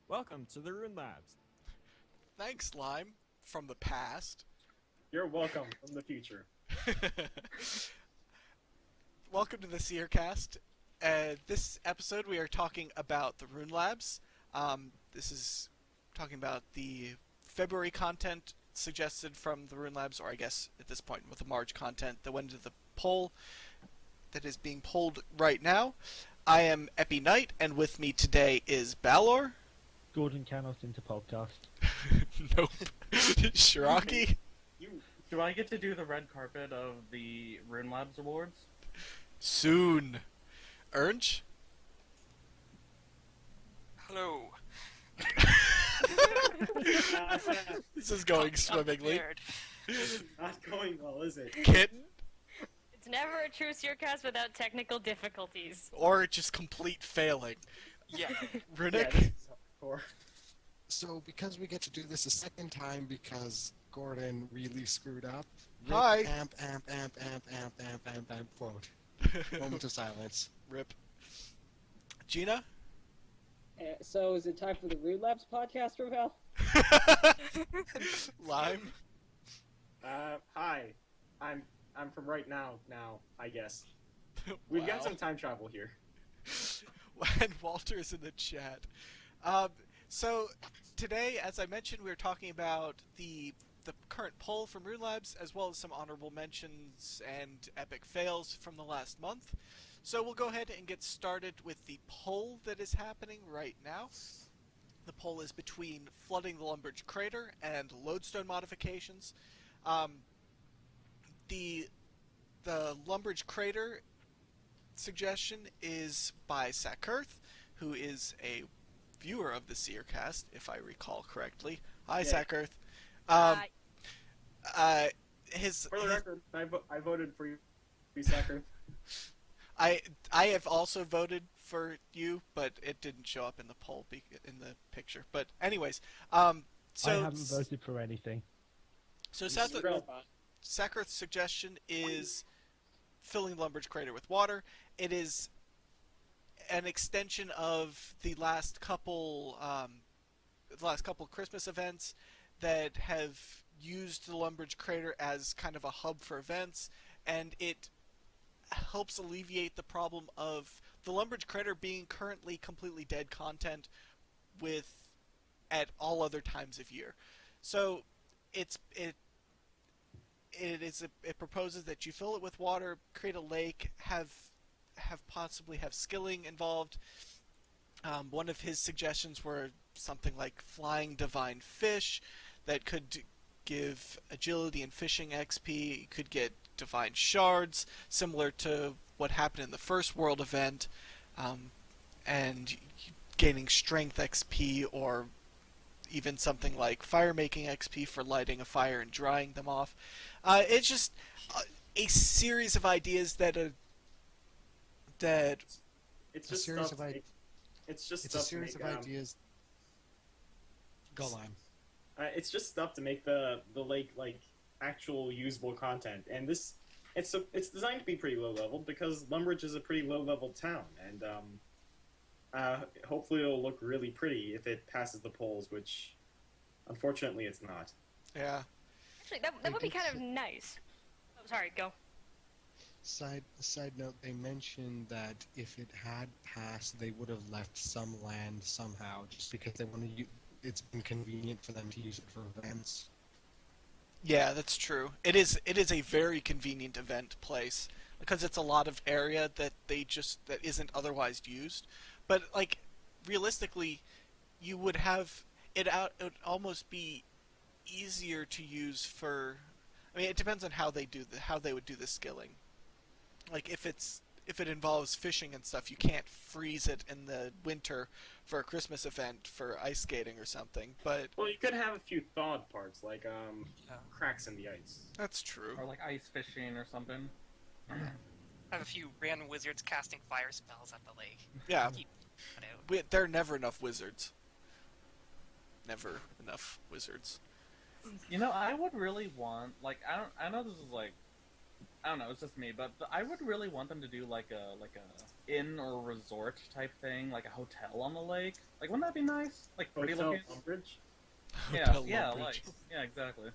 Welcome to the Runelabs. Thanks, Lime, from the past. You're welcome from the future. Welcome to the Seercast. This episode we are talking about the Runelabs. This is talking about the February content suggested from the Runelabs, or I guess at this point with the March content that went into the poll that is being polled right now. I am ePiKnight, and with me today is Ballor. Gordon cannot into podcast. Nope. Siroki. Do I get to do the red carpet of the Runelabs awards? Soon. Ernj. Hello. This is going swimmingly. Not going well, is it? Kitten. It's never a true Seercast without technical difficulties. Or just complete failing. Yeah. Runic. Yeah, this is hardcore. So, because we get to do this a second time because Gordon really screwed up, Hi. amp, quote. Moment of silence. Rip. Geena. So is it time for the Runelabs podcast, Ravel? Lime. Hi. I'm from right now, I guess. We've Wow. got some time travel here. And Walter's in the chat. So today, as I mentioned, we were talking about the current poll from Runelabs, as well as some honorable mentions and epic fails from the last month. So we'll go ahead and get started with the poll that is happening right now. The poll is between flooding the Lumbridge Crater and lodestone modifications. The Lumbridge Crater suggestion is by Sakurth, who is a viewer of the Seercast, if I recall correctly. Hi, Yeah. Sakurth. His For the record, I voted for you, Sucker. I have also voted for you, but it didn't show up in the poll in the picture. But anyways, so I haven't voted for anything. So Sakurth's suggestion is filling Lumbridge Crater with water. It is an extension of the last couple Christmas events that have used the Lumbridge Crater as kind of a hub for events, and it helps alleviate the problem of the Lumbridge Crater being currently completely dead content at all other times of year. So it proposes that you fill it with water, create a lake, possibly have skilling involved. One of his suggestions were something like flying divine fish that could give agility and fishing XP. You could get divine shards, similar to what happened in the first world event, and gaining strength XP, or even something like fire-making XP for lighting a fire and drying them off. It's just a series of ideas that It's It's just a series stuff of to make- It's just It's a stuff series to of make, ideas. Go Lime. It's just stuff to make the lake like actual usable content, and it's designed to be pretty low level because Lumbridge is a pretty low level town, and hopefully it'll look really pretty if it passes the polls, which unfortunately it's not. Yeah. Actually, that would be kind of nice. Oh, sorry, go. Side note, they mentioned that if it had passed, they would have left some land somehow, just because they want to. It's been convenient for them to use it for events. Yeah, that's true. It is a very convenient event place because it's a lot of area that that isn't otherwise used. But like realistically, you would have it out. It would almost be easier to use for. I mean, it depends on how they would do the skilling. Like if it involves fishing and stuff, you can't freeze it in the winter for a Christmas event for ice skating or something. But Well, you could have a few thawed parts, like cracks in the ice. that's true. Or like ice fishing or something? Have a few random wizards casting fire spells at the lake. Yeah, Keep it out. there are never enough wizards. Never enough wizards. You know, I would really want, like, I know this is like, I don't know, it's just me, but I would really want them to do like a inn or resort type thing, like a hotel on the lake. Like, wouldn't that be nice? Like pretty Hotel looking. Lumbridge. Yeah, Lumbridge. like exactly.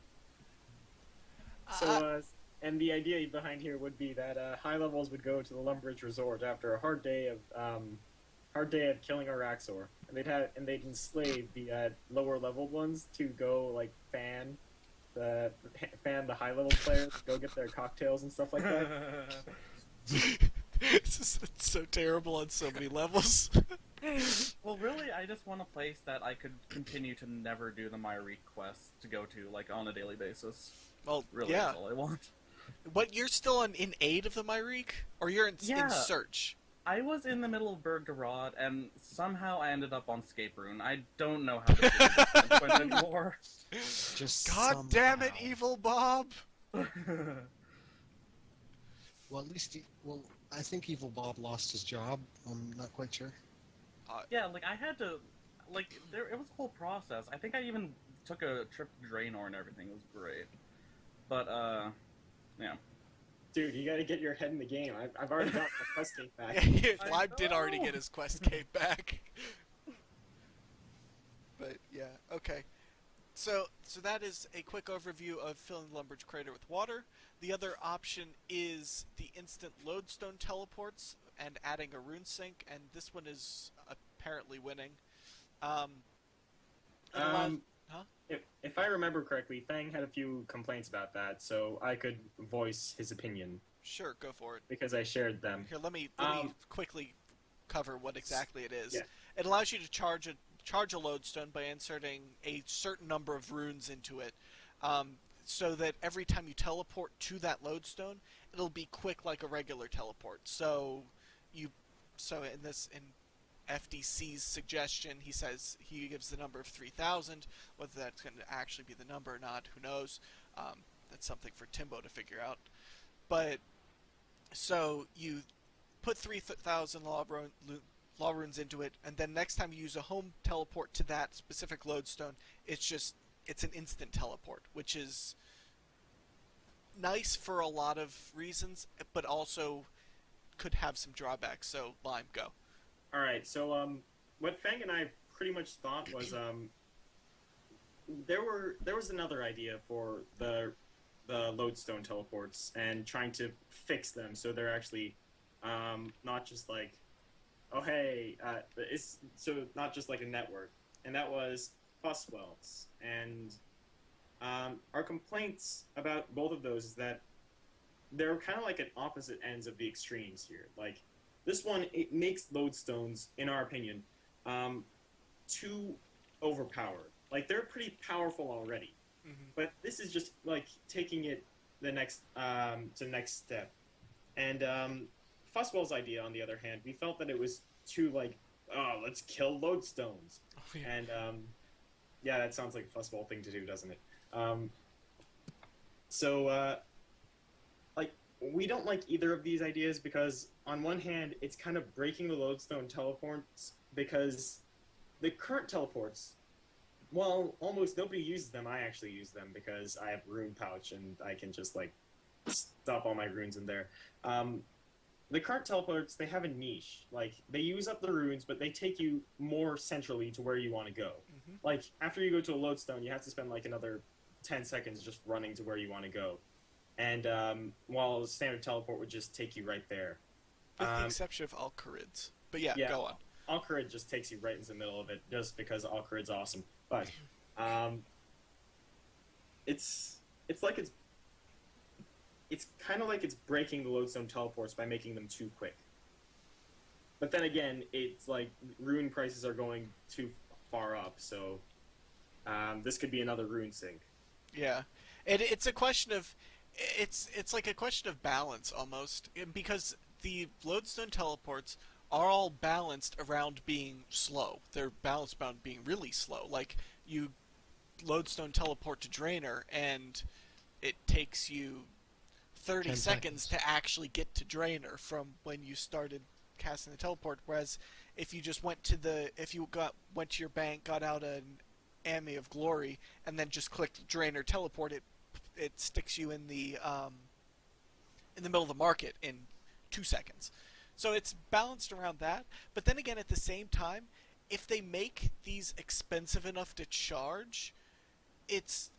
So, and the idea behind here would be that high levels would go to the Lumbridge Resort after a hard day of killing Araxor, and they'd enslave the lower leveled ones to go like fan the high level players, go get their cocktails and stuff like that. It's so terrible on so many levels. Well, really, I just want a place that I could continue to never do the Myrique quests to go to, like, on a daily basis. Well, Really, yeah. that's all I want. What, you're still in aid of the Myrique? Or you're in search? I was in the middle of Berggerod, and somehow I ended up on Scape Rune. I don't know how to do this anymore. Just God damn it, somehow. evil Bob! Well, at least, I think Evil Bob lost his job. I'm not quite sure. Yeah, like, I had to, like, it was a whole process. I think I even took a trip to Draenor and everything. It was great. But, yeah. Dude, you gotta get your head in the game. I've already got my quest cake back. Lime did already get his quest cape back. But, yeah, okay. So that is a quick overview of filling the Lumbridge Crater with water. The other option is the instant Lodestone Teleports and adding a rune sink, and this one is apparently winning. If I remember correctly, Fang had a few complaints about that, so I could voice his opinion Sure, go for it. because I shared them. Here, let me quickly cover what exactly it is. Yeah. It allows you to charge a lodestone by inserting a certain number of runes into it, so that every time you teleport to that lodestone, it'll be quick like a regular teleport. So in FDC's suggestion, he says he gives the number of 3,000. Whether that's going to actually be the number or not, who knows? That's something for Timbo to figure out. But so you put 3,000 law runes into it, and then next time you use a home teleport to that specific lodestone, it's an instant teleport, which is nice for a lot of reasons, but also could have some drawbacks. So, Lime, go. Alright, so what Fang and I pretty much thought was there was another idea for the Lodestone teleports and trying to fix them so they're actually not just like, oh hey, it's so not just like a network, and that was fuss wells. And our complaints about both of those is that they're kind of like at opposite ends of the extremes here. Like this one, it makes lodestones, in our opinion, too overpowered. Like they're pretty powerful already, but this is just like taking it the next to the next step. And Fusswell's idea, on the other hand, we felt that it was too like, oh, let's kill lodestones. Oh, yeah. And yeah, that sounds like a Fusswell thing to do, doesn't it? Like, we don't like either of these ideas because, on one hand, it's kind of breaking the Lodestone teleports because the current teleports, well, almost nobody uses them. I actually use them because I have Rune Pouch and I can just, like, stuff all my runes in there. The current teleports, they have a niche. Like, they use up the runes, but they take you more centrally to where you want to go. Like, after you go to a lodestone, you have to spend, like, another 10 seconds just running to where you want to go. And, while a standard teleport would just take you right there. With the exception of Alcarids. But yeah, go on. Alcarid just takes you right into the middle of it, just because Alcarid's awesome. But, it's kind of like it's breaking the Lodestone teleports by making them too quick. But then again, it's like rune prices are going too far up, so this could be another rune sink. Yeah, it's a question of it's like a question of balance almost, because the Lodestone teleports are all balanced around being slow. They're balanced around being really slow. Like you Lodestone teleport to Draenor and it takes you 30 seconds to actually get to Draenor from when you started casting the teleport, whereas if you just went to your bank, got out an Ami of Glory, and then just clicked Draenor teleport, it sticks you in the in the middle of the market in 2 seconds. So it's balanced around that. But then again, at the same time, if they make these expensive enough to charge, it's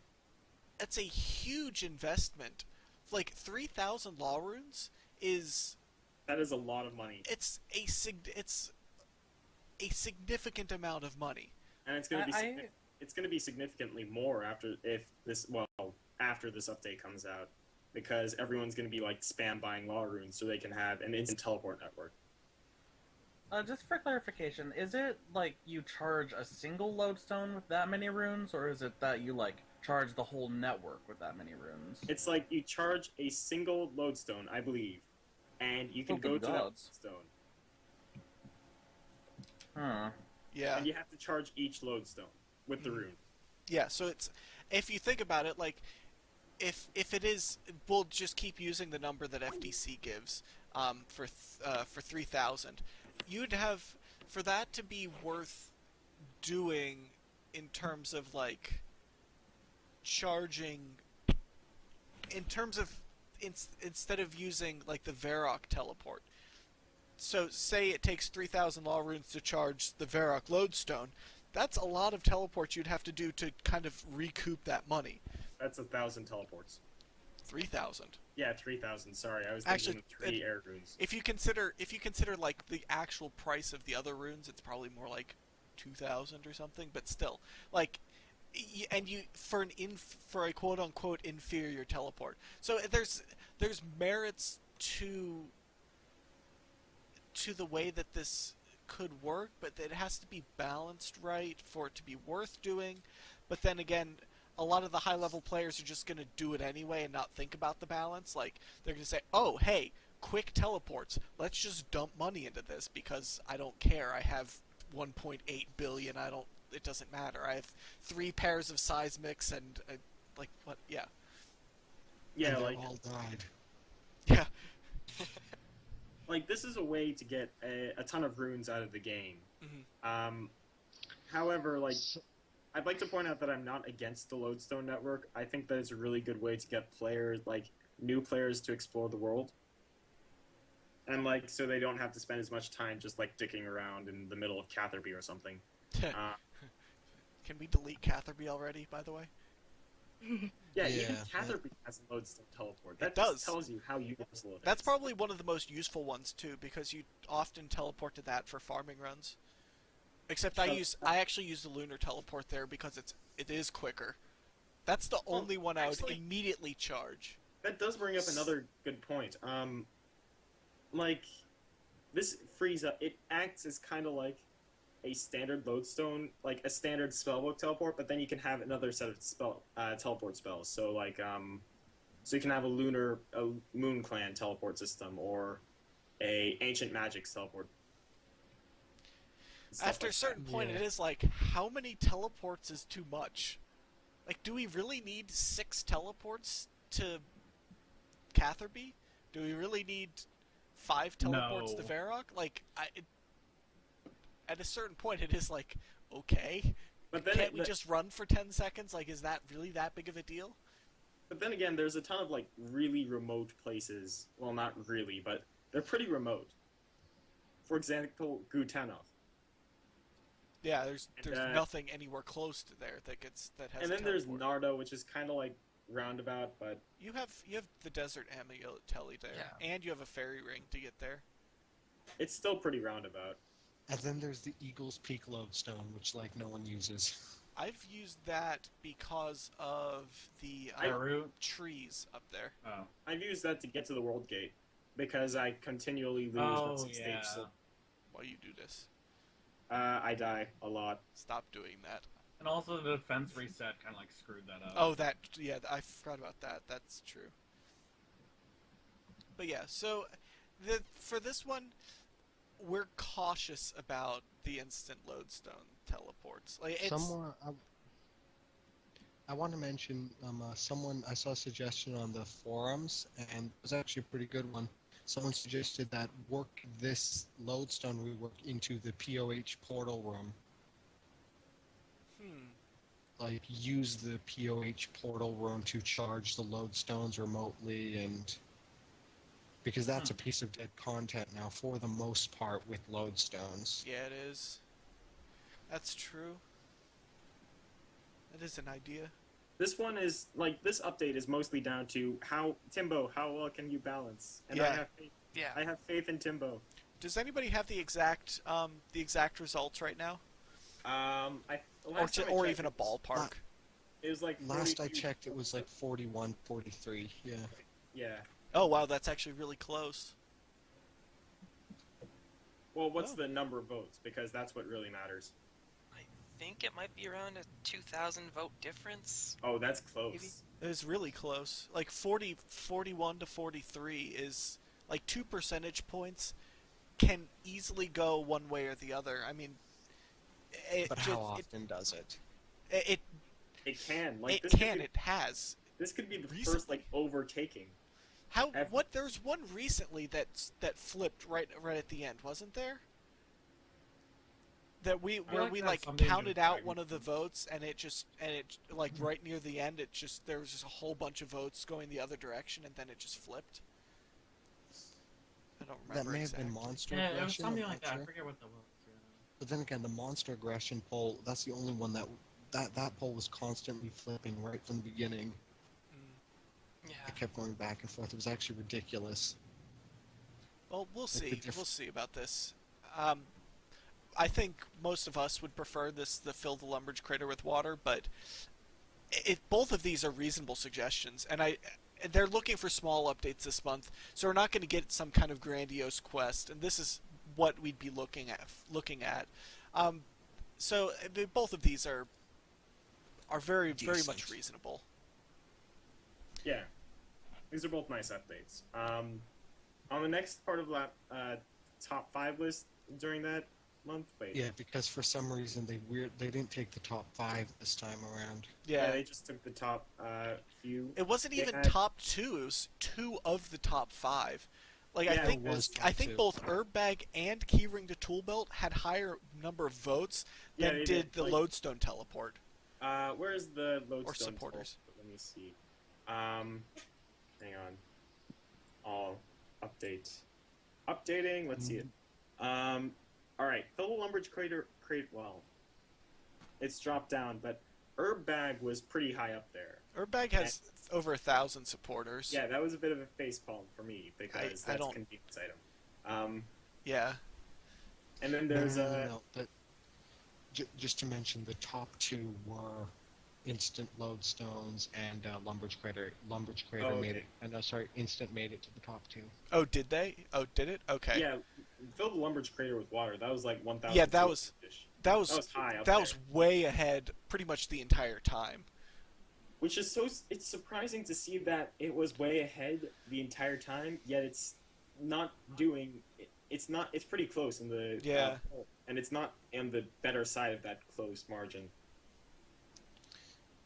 a huge investment. Like 3,000 law runes is That is a lot of money, it's a significant amount of money. and it's going to be significantly more after this update comes out, because everyone's going to be like spam buying law runes so they can have an instant teleport network. Just for clarification, is it like you charge a single lodestone with that many runes, or is it that you like charge the whole network with that many runes? It's like you charge a single lodestone, I believe, and you can go to that lodestone. Huh. Yeah. And you have to charge each lodestone with the rune. Yeah, so it's, if you think about it, like, if it is, we'll just keep using the number that FDC gives for 3,000. You'd have, for that to be worth doing in terms of, like, charging, in terms of, instead of using, like, the Varrock teleport. So, say it takes 3,000 law runes to charge the Varrock lodestone. That's a lot of teleports you'd have to do to kind of recoup that money. That's 1,000 teleports. 3,000. Yeah, 3,000. Sorry, I was Actually, thinking 3 air runes. If you consider like the actual price of the other runes, it's probably more like 2,000 or something. But still, like, and you for a quote unquote inferior teleport. So there's merits to the way that this could work, but it has to be balanced right for it to be worth doing. But then again, a lot of the high-level players are just going to do it anyway and not think about the balance. Like, they're going to say, oh, hey, quick teleports. Let's just dump money into this because I don't care. I have 1.8 billion. It doesn't matter. I have 3 pairs of seismics and, like, what? Yeah. Yeah, and like... all died. Yeah. Like, this is a way to get a ton of runes out of the game. Mm-hmm. However, like... I'd like to point out that I'm not against the Lodestone network. I think that it's a really good way to get players, like, new players to explore the world. And, like, so they don't have to spend as much time just, like, dicking around in the middle of Catherby or something. Can we delete Catherby already, by the way? Yeah, even Catherby has a Lodestone teleport. That just tells you how universal it is. That's probably one of the most useful ones, too, because you often teleport to that for farming runs. Except I actually use the lunar teleport there because it is quicker. That's the only one I would immediately charge. That does bring up another good point. Like, this frees up. It acts as kind of like a standard lodestone, like a standard spellbook teleport, but then you can have another set of teleport spells. So like, so you can have a Moon Clan teleport system or a Ancient Magic teleport. After a certain point, it is like, how many teleports is too much? Like, do we really need 6 teleports to Catherby? Do we really need 5 teleports to Varrock? Like, at a certain point, it is like, okay, but then can't we just run for 10 seconds? Like, is that really that big of a deal? But then again, there's a ton of, like, really remote places. Well, not really, but they're pretty remote. For example, Gutanov. Yeah, there's nothing anywhere close to there that has. And then there's Nardo, which is kind of like roundabout, but you have the desert Amatelli there, and you have a ferry ring to get there. It's still pretty roundabout. And then there's the Eagle's Peak Lodestone, which like no one uses. I've used that because of the trees up there. Oh. I've used that to get to the World Gate because I continually lose stage. So... Why you do this? I die a lot. Stop doing that. And also the defense reset kind of like screwed that up. Oh, I forgot about that. That's true. But yeah, so for this one, we're cautious about the instant lodestone teleports. Like, I want to mention I saw a suggestion on the forums, and it was actually a pretty good one. Someone suggested that this lodestone we work into the POH portal room. Like, use the POH portal room to charge the lodestones remotely, and because that's a piece of dead content now for the most part with lodestones. Yeah, it is. That's true. That is an idea. This one is like this update is mostly down to how well can you balance? And Yeah. I have faith in Timbo. Does anybody have the exact results right now, Last time I or checked, even a ballpark? It was like Last I 42. checked, it was like 41, 43. Yeah. Yeah. Oh wow, that's actually really close. Well, what's Oh. the number of votes? Because that's what really matters. I think it might be around a 2,000 vote difference. Oh, that's close. Maybe. It was really close. Like 41 to 43 is like 2 percentage points can easily go one way or the other. I mean, But how often does it? It can. Like, it this can. Could be, It has. this could be the Recently. first like overtaking. How? Ever. What? There's one recently that flipped right at the end, wasn't there? That we counted out one of the votes and it like right near the end there was just a whole bunch of votes going the other direction and then it just flipped. I don't remember. That may exactly. have been monster Yeah, it was aggression. something I'm like not that. I sure. forget what that was. Yeah. But then again, the monster aggression poll, that's the only one that poll was constantly flipping right from the beginning. Yeah. It kept going back and forth. It was actually ridiculous. Well, we'll the see. We'll see about this. I think most of us would prefer the fill the Lumbridge Crater with water, but both of these are reasonable suggestions, and they're looking for small updates this month, so we're not going to get some kind of grandiose quest, and this is what we'd be looking at. So both of these are very Decent. much reasonable. Yeah, these are both nice updates. On the next part of that top 5 list during that month, wait. Yeah, because for some reason they didn't take the top 5 this time around. Yeah, Yeah. they just took the top few. It wasn't They even had- top 2. It was 2 of the top 5. Like Yeah, it was top I think 2. both Herbbag and Keyring to Toolbelt had higher number of votes Yeah, than they did did, the like- Lodestone Teleport. Where's the Lodestone supporters. Let me see. Hang on. I'll update. Updating. Let's see it. All right. Fill the Lumbridge Crater. Well, it's dropped down, but Herbbag was pretty high up there. Herbbag has over 1,000 supporters. Yeah, that was a bit of a facepalm for me because I that's a don't- convenience item. Yeah. And then there's No, but just to mention, the top 2 were Instant Lodestones and Lumbridge Crater. Lumbridge Crater Oh, made okay. it. Instant made it to the top 2. Oh, did they? Oh, did it? Okay. Yeah, fill the Lumbridge Crater with water. That was like 1,000. Yeah, that was high up that there. was way ahead pretty much the entire time. Which is it's surprising to see that it was way ahead the entire time, yet it's not doing. It's pretty close in the Yeah. poll, and it's not on the better side of that close margin.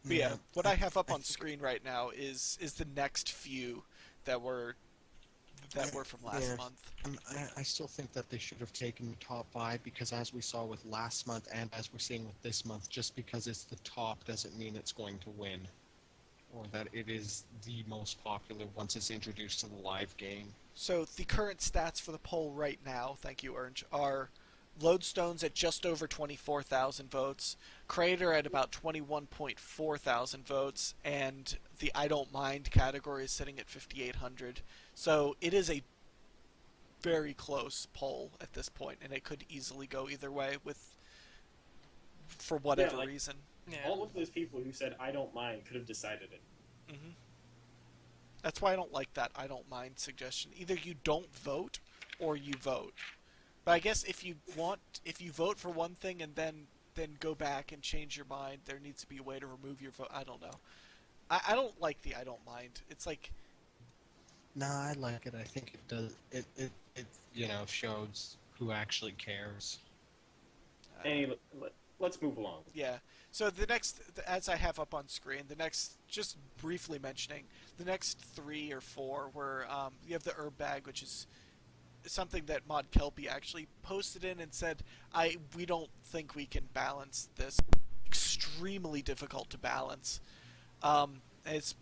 But yeah, what I have up I on think- screen right now is the next few that were from last Yeah. month. I still think that they should have taken the top 5 because, as we saw with last month and as we're seeing with this month, just because it's the top doesn't mean it's going to win, or that it is the most popular once it's introduced to the live game. So the current stats for the poll right now, thank you, Ernj, are Lodestones at just over 24,000 votes, Crater at about 21.4 thousand votes, and the I Don't Mind category is sitting at 5,800. So it is a very close poll at this point, and it could easily go either way for whatever like- reason. Yeah. All of those people who said "I don't mind" could have decided it. Hmm. That's why I don't like that I don't mind suggestion. Either you don't vote or you vote. But I guess if you vote for one thing and then go back and change your mind, there needs to be a way to remove your vote. I don't know. I don't like the I don't mind. It's like, Nah, I like it. I think it does. It shows who actually cares. Anyway, let's move along. yeah. So the next, as I have up on screen, just briefly mentioning, the next 3 or 4 were, you have the Herbbag, which is something that Mod Kelpie actually posted in and said, we don't think we can balance this. Extremely difficult to balance. It's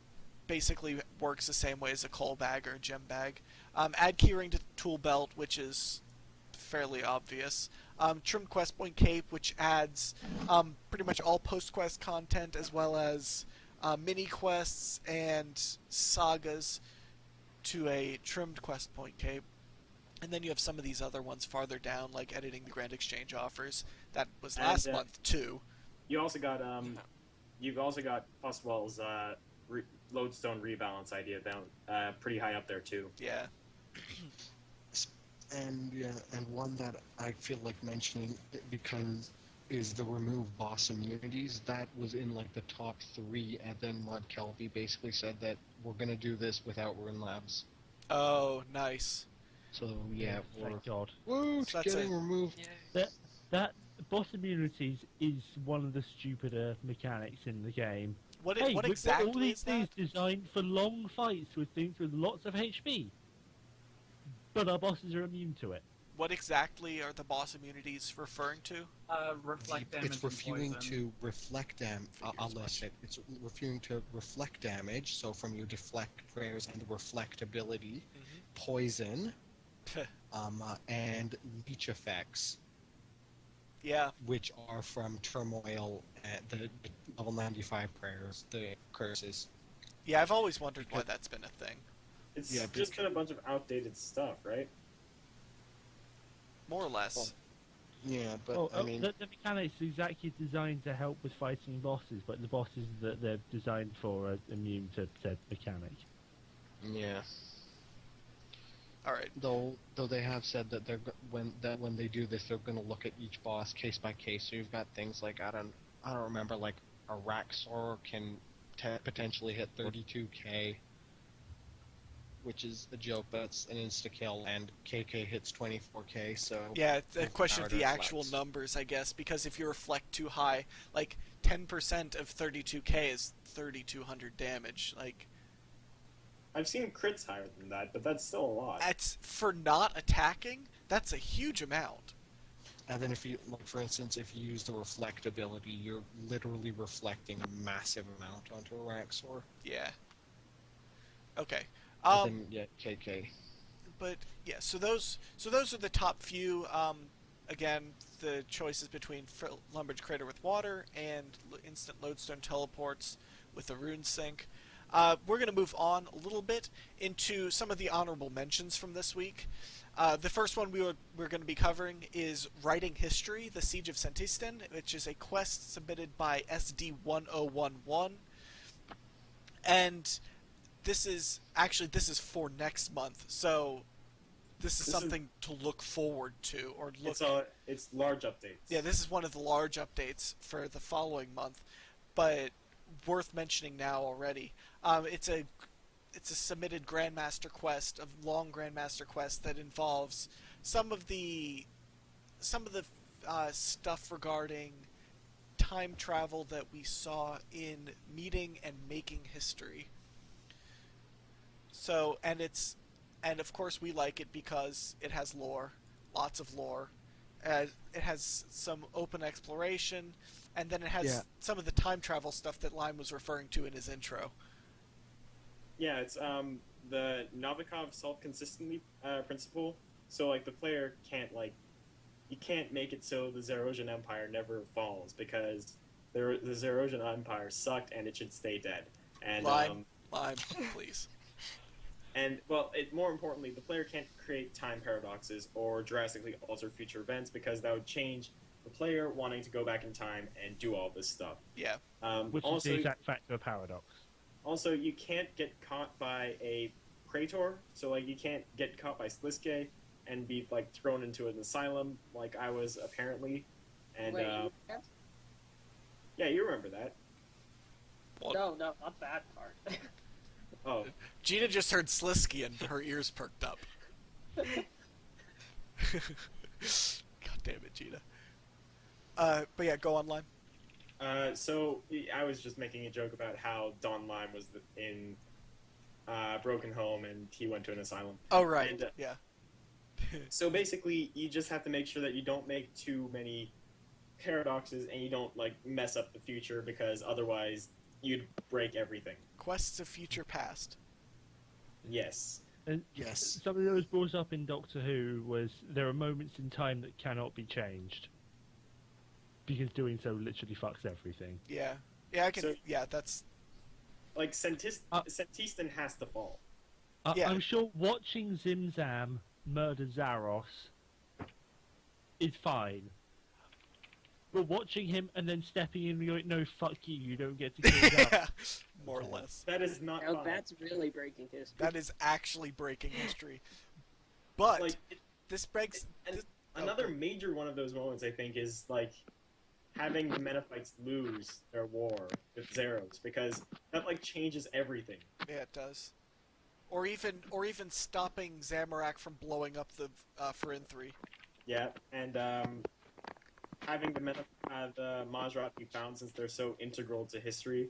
basically works the same way as a coal bag or a gem bag. Add keyring to tool belt, which is fairly obvious. Trim quest point cape, which adds pretty much all post-quest content as well as mini quests and sagas to a trimmed quest point cape. And then you have some of these other ones farther down, like editing the Grand Exchange offers. That was last month too. You also got you've also got Oswald's Lodestone rebalance idea down pretty high up there too. Yeah. And one that I feel like mentioning because is the remove boss immunities. That was in like the top 3, and then Mud Kelby basically said that we're gonna do this without Runelabs. Oh, nice. So yeah, Thank God. woo, So it's that's getting removed. That boss immunities is one of the stupider mechanics in the game. What Hey, what we've got all exactly these is that? things designed for long fights with things with lots of HP, but our bosses are immune to it. What exactly are the boss immunities referring to? Reflect damage It's refusing and poison. to reflect damage. I'll Figures list it. It's refusing to reflect damage. So from your deflect prayers and reflect ability, poison, and leech effects, Yeah. which are from turmoil and the level 95 prayers, the curses. Yeah, I've always wondered why that's been a thing. It's Yeah, just been a bunch of outdated stuff, right? More or less. Yeah, but Well, I mean, the mechanics are exactly designed to help with fighting bosses, but the bosses that they're designed for are immune to said mechanic. yeah. Alright. Though they have said that when they do this, they're going to look at each boss case by case. So you've got things like I don't remember, like a Raxor can potentially hit 32k, which is a joke, but it's an insta kill, and KK hits 24k. So Yeah, it's a question of the Powder actual flex. numbers, I guess, because if you reflect too high, like 10% of 32k is 3200 damage. Like, I've seen crits higher than that, but that's still a lot. that's for not attacking, that's a huge amount. And then if you, like, for instance, if you use the reflect ability, you're literally reflecting a massive amount onto a Raxor. Yeah. Okay. And then, yeah, KK. But yeah, so those are the top few. Again, the choices between Lumbridge Crater with water and instant Lodestone Teleports with a rune sink. We're going to move on a little bit into some of the honorable mentions from this week. The first one we're going to be covering is Writing History, The Siege of Sentistan, which is a quest submitted by SD1011. And this is for next month, so this is something to look forward to, or look. It's large updates. Yeah, this is one of the large updates for the following month, but worth mentioning now already. It's a submitted Grandmaster quest, a long Grandmaster quest that involves some of the stuff regarding time travel that we saw in Meeting and Making History. So, and of course we like it because it has lore, lots of lore. It has some open exploration, and then it has some of the time travel stuff that Lime was referring to in his intro. Yeah, it's the Novikov self-consistency principle. So like the player can't you can't make it so the Zerosian Empire never falls because the Zerosian Empire sucked and it should stay dead. And Lime, please. And, well, more importantly, the player can't create time paradoxes or drastically alter future events because that would change the player wanting to go back in time and do all this stuff. Yeah. Which also, is the exact factor of paradox. Also, you can't get caught by a Praetor, so, like, you can't get caught by Sliske and be, like, thrown into an asylum like I was, apparently. And, Wait, you can't? yeah, you remember that. No, not that part. Oh. Geena just heard Sliske and her ears perked up. God damn it, Geena. But yeah, go on, Lime. So I was just making a joke about how Don Lime was in Broken Home and he went to an asylum. Oh, right. And, yeah. So basically, you just have to make sure that you don't make too many paradoxes and you don't like mess up the future because otherwise you'd break everything. Quests of future past. Yes. And Yes. something that was brought up in Doctor Who was there are moments in time that cannot be changed. Because doing so literally fucks everything. Yeah. Yeah, I can. So- yeah, that's. Like, Sentistan has to fall. Yeah. I'm sure watching Zimzam murder Zaros is fine. But watching him and then stepping in and going, no, fuck you, you don't get to kill Zaros. Yeah, more or less. That is not Now fine. that's really breaking history. That is actually breaking history. But Like, this breaks. and this- another major one of those moments, I think, is like having the Menophites lose their war with Zeros, because that like changes everything. Yeah, it does. Or even stopping Zamorak from blowing up the Farin-3. Yeah, and having the Majrat be found, since they're so integral to history.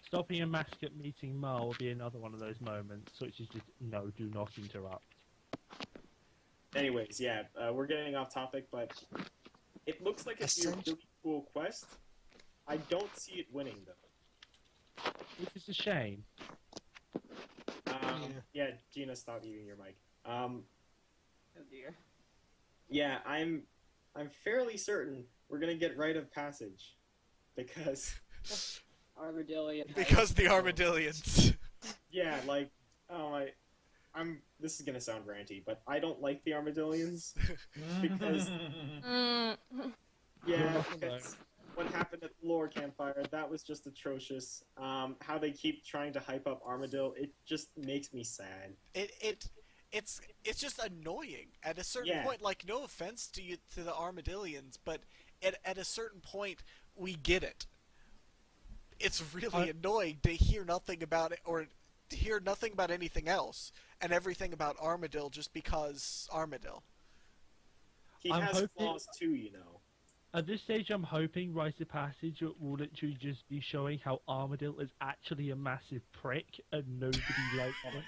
Stopping a mascot meeting Ma will be another one of those moments, which is just, no, do not interrupt. Anyways, yeah, we're getting off topic, but it looks like it's a really cool quest. I don't see it winning, though. Which is a shame. Yeah, Geena, stop eating your mic. Oh dear. Yeah, I'm fairly certain we're gonna get Rite of Passage, because Armadillion. Because the Armadillions. yeah, like this is gonna sound ranty, but I don't like the Armadillions because because what happened at the lore campfire, that was just atrocious. How they keep trying to hype up Armadil, it just makes me sad. It's just annoying at a certain Yeah. point. Like, no offense to the Armadillions, but at a certain point we get it. It's really annoying to hear nothing about it, or to hear nothing about anything else, and everything about Armadil just because Armadil. He I'm has hoping- flaws too, you know. At this stage, I'm hoping Rite of Passage will literally just be showing how Armadil is actually a massive prick and nobody likes him.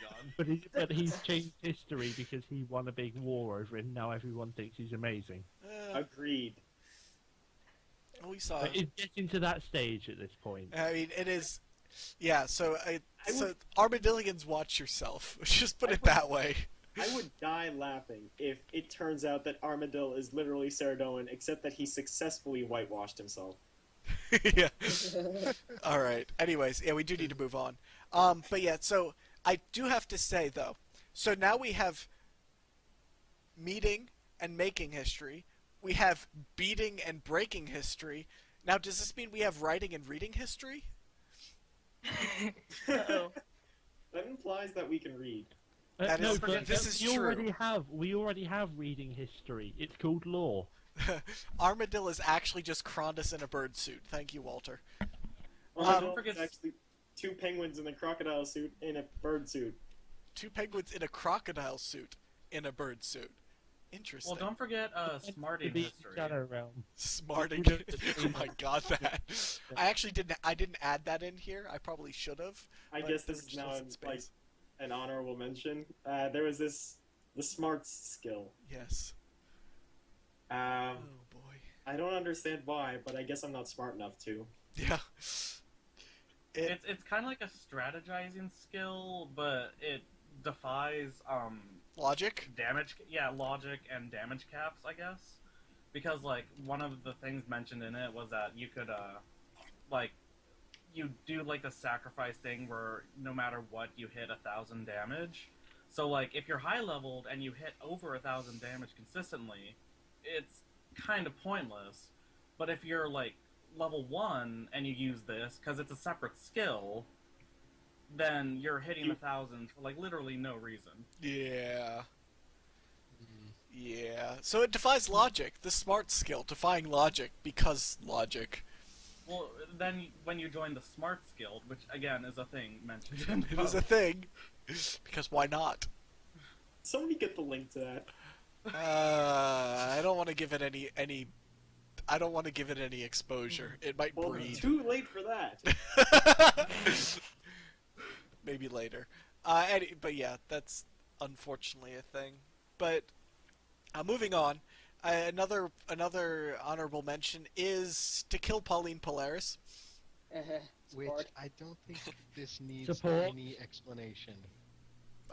But he's changed history because he won a big war over it and now everyone thinks he's amazing. Agreed. We saw. But it's getting to that stage at this point. I mean, it is. Yeah. So Armadillions, watch yourself. Just put it that way. I would die laughing if it turns out that Armadil is literally Saradoan, except that he successfully whitewashed himself. Yeah. All right. Anyways, yeah, we do need to move on. But yeah, so I do have to say though. So now we have meeting and making history. We have beating and breaking history. Now, does this mean we have writing and reading history? Uh-oh. That implies that we can read. That no, is- but this is we true. already have reading history. It's called lore. Armadil is actually just Krondus in a bird suit. Thank you, Walter. Well, don't forget- it's actually two penguins in a crocodile suit in a bird suit. Two penguins in a crocodile suit in a bird suit. Interesting. Well, don't forget Smarting The history. Shadow Realm. Smarting. Oh my god, that. I actually didn't add that in here. I probably should have. I But guess they this were is now just in like space. an honorable mention. There was the smarts skill. Yes. Um, Oh boy. I don't understand why, but I guess I'm not smart enough to. Yeah. It's kind of like a strategizing skill, but it defies Logic. logic and damage caps, I guess. Because like one of the things mentioned in it was that you could you do like the sacrifice thing where no matter what you hit 1,000 damage. So like if you're high leveled and you hit over 1,000 damage consistently, it's kind of pointless. But if you're like level 1 and you use this because it's a separate skill, then you're hitting 1,000 for like literally no reason. Yeah. Yeah. So it defies logic. The smart skill, defying logic because logic. Well, then when you join the Smarts Guild, which again is a thing mentioned in It is a thing. Because why not? Somebody get the link to that. I don't want to give it any. I don't want to give it any exposure. It might Well, breed. too late for that. Maybe later. But yeah, that's unfortunately a thing. But moving on, another honorable mention is to kill Pauline Polaris. Which Support. I don't think this needs Support. any explanation.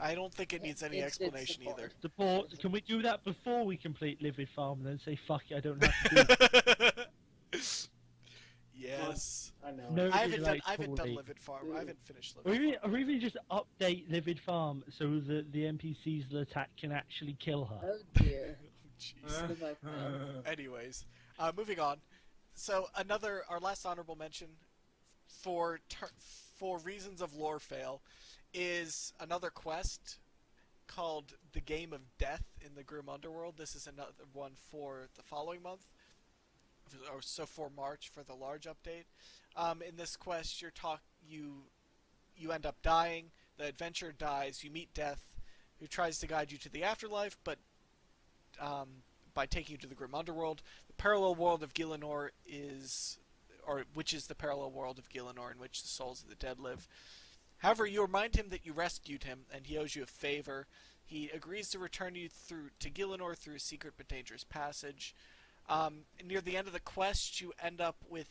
I don't think it needs any It's explanation support. either. Support. Can we do that before we complete Livid Farm and then say fuck it? I don't have to do it. Yes. I know. No. I haven't done. Like I haven't done Pauline. Livid Farm. I haven't finished Or Livid even, Farm. or even just update Livid Farm so that the NPCs that attack can actually kill her. Oh dear. Jeez. What have I found? Anyways, moving on. So our last honorable mention for reasons of lore fail is another quest called The Game of Death in the Grim Underworld. This is another one for the following month, or so for March for the large update. In this quest, you end up dying. The adventurer dies. You meet Death, who tries to guide you to the afterlife, but by taking you to the Grim Underworld. The parallel world of Gielinor which is the parallel world of Gielinor in which the souls of the dead live. However, you remind him that you rescued him, and he owes you a favor. He agrees to return you to Gielinor through a secret but dangerous passage. Near the end of the quest, you end up with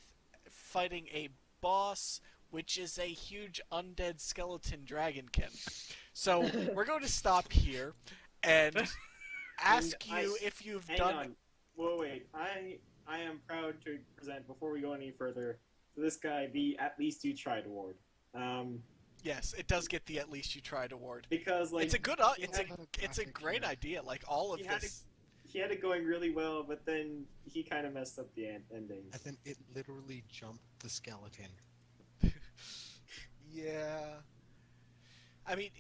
fighting a boss, which is a huge undead skeleton dragonkin. So we're going to stop here and ask you if you've Hang done. on. Whoa, wait. I am proud to present, before we go any further, to this guy the At Least You Tried award. Yes, it does get the At Least You Tried award. Because like It's a good. he It's a graphic great here. idea. Like all of He had this. he had it going really well, but then he kind of messed up the ending. And then it literally jumped the skeleton. Yeah. I mean,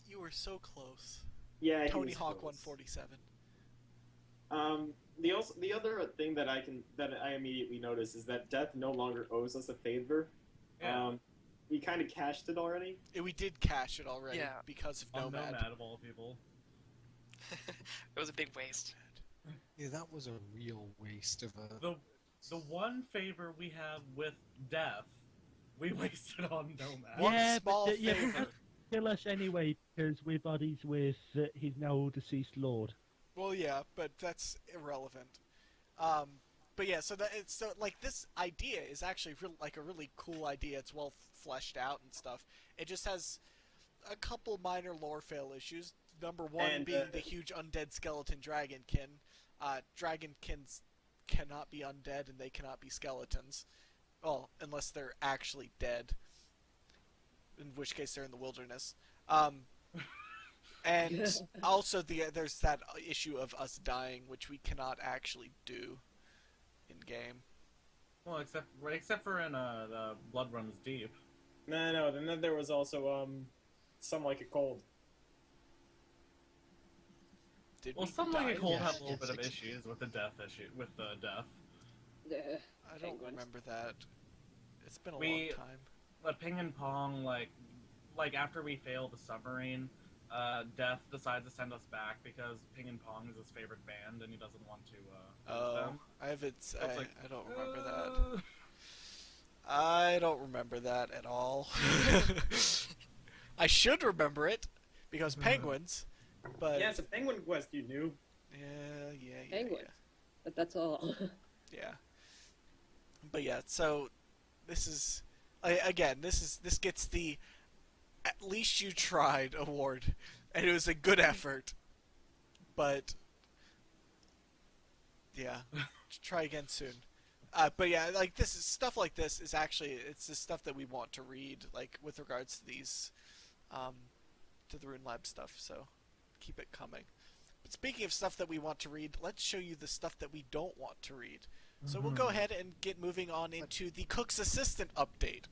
you were so close. Yeah, he Tony was Hawk close. 147. The other thing that I immediately noticed is that Death no longer owes us a favor. Yeah. We kind of cashed it already. We did cash it already Yeah. because of On Nomad. Nomad of all people. It was a big waste. Yeah, that was a real waste of a... The one favor we have with Death, we wasted on Nomad. One Yeah, small but, yeah, favor. Kill us anyway because we're buddies with his now deceased lord. Well, yeah, but that's irrelevant. But yeah, so like this idea is actually like a really cool idea. It's well fleshed out and stuff. It just has a couple minor lore fail issues. Number one And, being the huge undead skeleton dragonkin. Dragonkins cannot be undead and they cannot be skeletons. Well, unless they're actually dead. In which case they're in the wilderness. And also there's that issue of us dying, which we cannot actually do in game. Well, except for in the Blood Runs Deep. No. Then there was also Some Like It Cold. Did Well, we Some die? Like It Cold Yes, had a little yes, bit of yes. issues with the death. I don't Penguins. remember that. It's been a long We- time. But Ping and Pong, like after we failed the submarine, Death decides to send us back because Ping and Pong is his favorite band and he doesn't want to lose Oh, them. I haven't. So it's like, I don't remember that. I don't remember that at all. I should remember it because penguins, but Yeah, it's a Penguin Quest, you knew. yeah. Penguins. But that's all. Yeah. But yeah, so this is again, this gets the At Least You Tried award, and it was a good effort. But yeah, try again soon. But yeah, like stuff like this is actually it's the stuff that we want to read, like with regards to these, to the Runelabs stuff. So keep it coming. But speaking of stuff that we want to read, let's show you the stuff that we don't want to read. So we'll go ahead and get moving on into the Cook's Assistant update,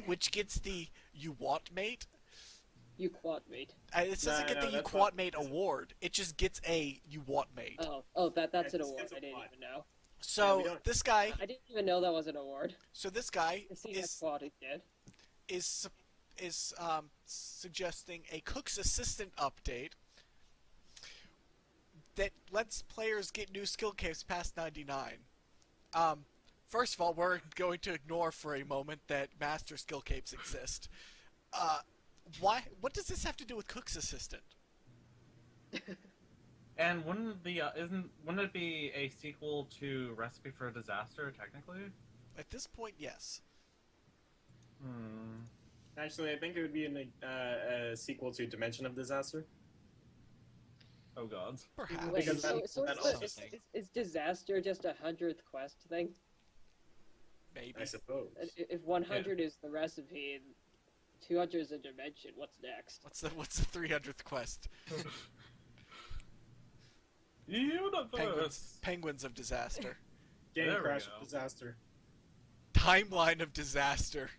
which gets the You Want Mate. You quad mate. It doesn't get the You that's Quad not- Mate award. It just gets a You Want Mate. That's an It's award. a I didn't quad. even know. So we don't- this guy, I didn't even know that was an award. this guy I see that is quad is dead. suggesting a Cook's Assistant update that lets players get new skill capes past 99. First of all, we're going to ignore for a moment that master skill capes exist. Why? What does this have to do with Cook's Assistant? And wouldn't it be a sequel to Recipe for a Disaster technically? At this point, yes. Actually, I think it would be a sequel to Dimension of Disaster. Oh god. Perhaps. Wait, Because so that is, also is disaster just a 100th quest thing? Maybe. I suppose. If 100 is the recipe and 200 is a dimension, what's next? What's the 300th quest? Universe. Penguins of Disaster. Game There we Crash go. of Disaster. Timeline of Disaster.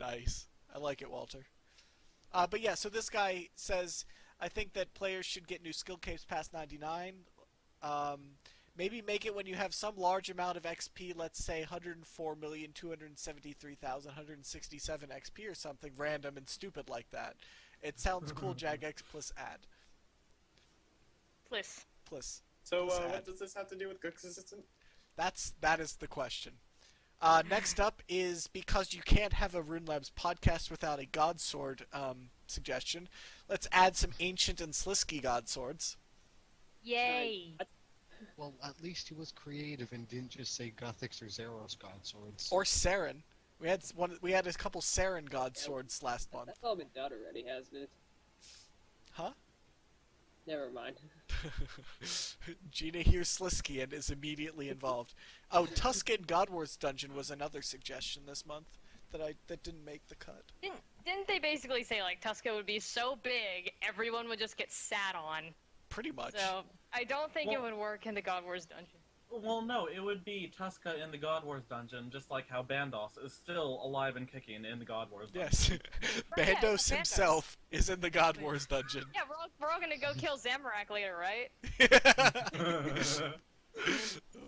Nice. I like it, Walter. But yeah, so this guy says, I think that players should get new skill capes past 99. Maybe make it when you have some large amount of XP, let's say 104,273,167 XP or something random and stupid like that. It sounds cool, Jagex plus add. Plus. Plus. So, Sad. what does this have to do with Cook's Assistant? That is the question. Next up is, because you can't have a Runelabs podcast without a Godsword suggestion, let's add some ancient and Slisky Godswords. Yay! Well, at least he was creative and didn't just say Gothics or Zeros God Swords. Or Saren. We had a couple Saren Godswords last month. That's all been done already, hasn't it? Huh? Never mind. Geena hears Slisky and is immediately involved. Oh, Tuscan Godwars Dungeon was another suggestion this month that didn't make the cut. Didn't they basically say, like, Tuska would be so big, everyone would just get sat on? Pretty much. So, I don't think it Well- would work in the God Wars dungeon. Well, no, it would be Tuska in the God Wars dungeon, just like how Bandos is still alive and kicking in the God Wars dungeon. Yes. Yeah, Bandos Bandos. himself is in the God Wars dungeon. Yeah, we're all gonna go kill Zamorak later, right?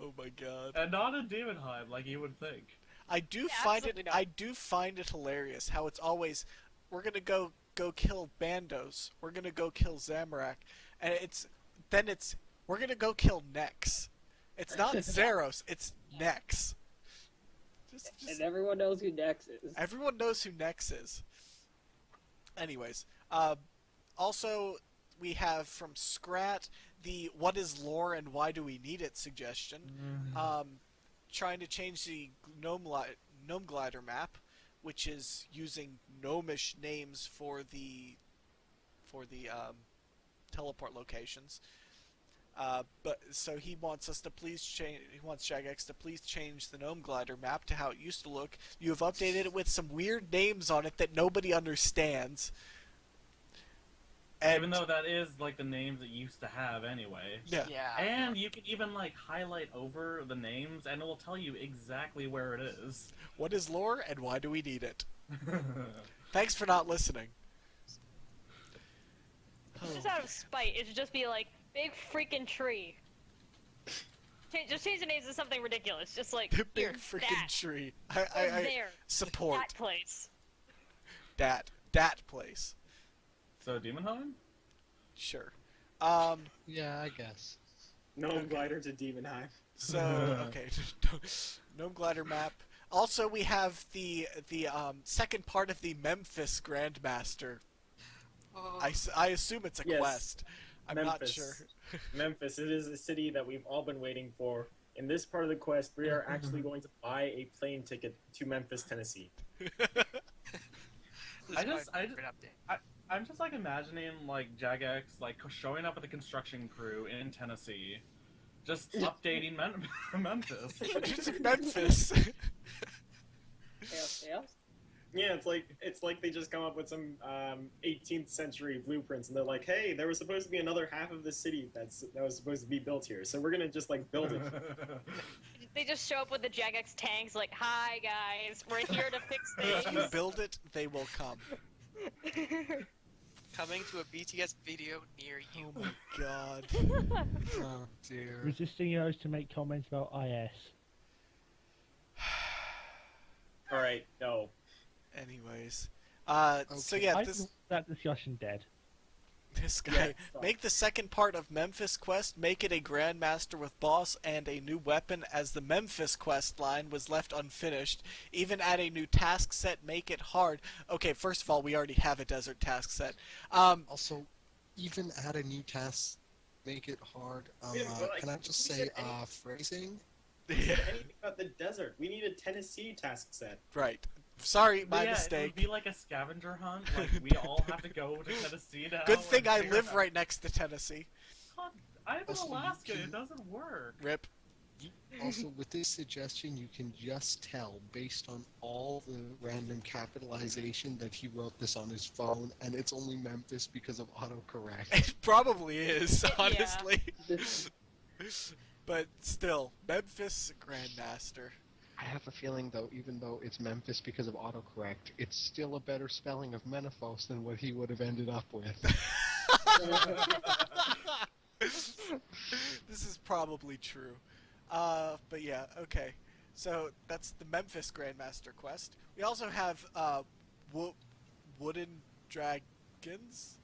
Oh my god. And not in Demonheim, like you would think. I do Yeah, find absolutely it. not. I do find it hilarious how it's always, we're gonna go kill Bandos. We're gonna go kill Zamorak, and we're gonna go kill Nex. It's not Zeros. It's Nex. Just And everyone knows who Nex is. everyone knows who Nex is. Anyways, also we have from Scrat the "What is lore and why do we need it" suggestion. Trying to change the gnome glider map, which is using gnomish names for the teleport locations. But so he wants us to please change. He wants Jagex to please change the gnome glider map to how it used to look. You have updated it with some weird names on it that nobody understands. And, Even though that is like the names it used to have anyway. yeah, And you can even like highlight over the names and it will tell you exactly where it is. what is lore and why do we need it? Thanks for not listening. Just out of spite, it should just be like, big freaking tree. Just change the names to something ridiculous. Just like, The big here, freaking that, tree. or I there, support that place. that place. So Demonheim? Sure. Yeah, I guess. No glider to Demonheim. So okay, gnome glider map. Also, we have the second part of the Memphis Grandmaster. I assume it's a Yes. quest. I'm not Memphis. sure. Memphis, it is a city that we've all been waiting for. In this part of the quest, we are actually going to buy a plane ticket to Memphis, Tennessee. I'm just like imagining like Jagex like showing up with a construction crew in Tennessee, just updating Memphis. It's Memphis. Chaos? Yeah, it's like they just come up with some 18th century blueprints, and they're like, "Hey, there was supposed to be another half of the city that was supposed to be built here, so we're gonna just like build it." They just show up with the Jagex tanks, like, hi guys, we're here to fix If you things. build it, they will come. Coming to a BTS video near you. Oh my god. Oh dear. Resisting urge to make comments about IS. All right, no. Anyways, so Okay. yeah, I this call that discussion dead. guy Yeah, make the second part of Memphis Quest, make it a Grandmaster with boss and a new weapon, as the Memphis Quest line was left unfinished. Even add a new task set, make it hard. Okay, first of all, we already have a desert task set. Also, even add a new task, make it hard. Yeah, but, like, Can I just who say said any- phrasing? Yeah. Anything about the desert. We need a Tennessee task set. Right. Sorry, But my yeah, it mistake. would be like a scavenger hunt. Like we all have to go to Tennessee now. Good thing and I figure live out- right next to Tennessee. God, I live in Also, you Alaska. can- It doesn't work. Rip. Also, with this suggestion, you can just tell based on all the random capitalization that he wrote this on his phone, and it's only Memphis because of autocorrect. It probably is, Yeah. honestly. But still, Memphis Grandmaster. I have a feeling, though, even though it's Memphis because of autocorrect, it's still a better spelling of Menaphos than what he would have ended up with. This is probably true. But yeah, okay. So that's the Memphis Grandmaster quest. We also have wooden dragons.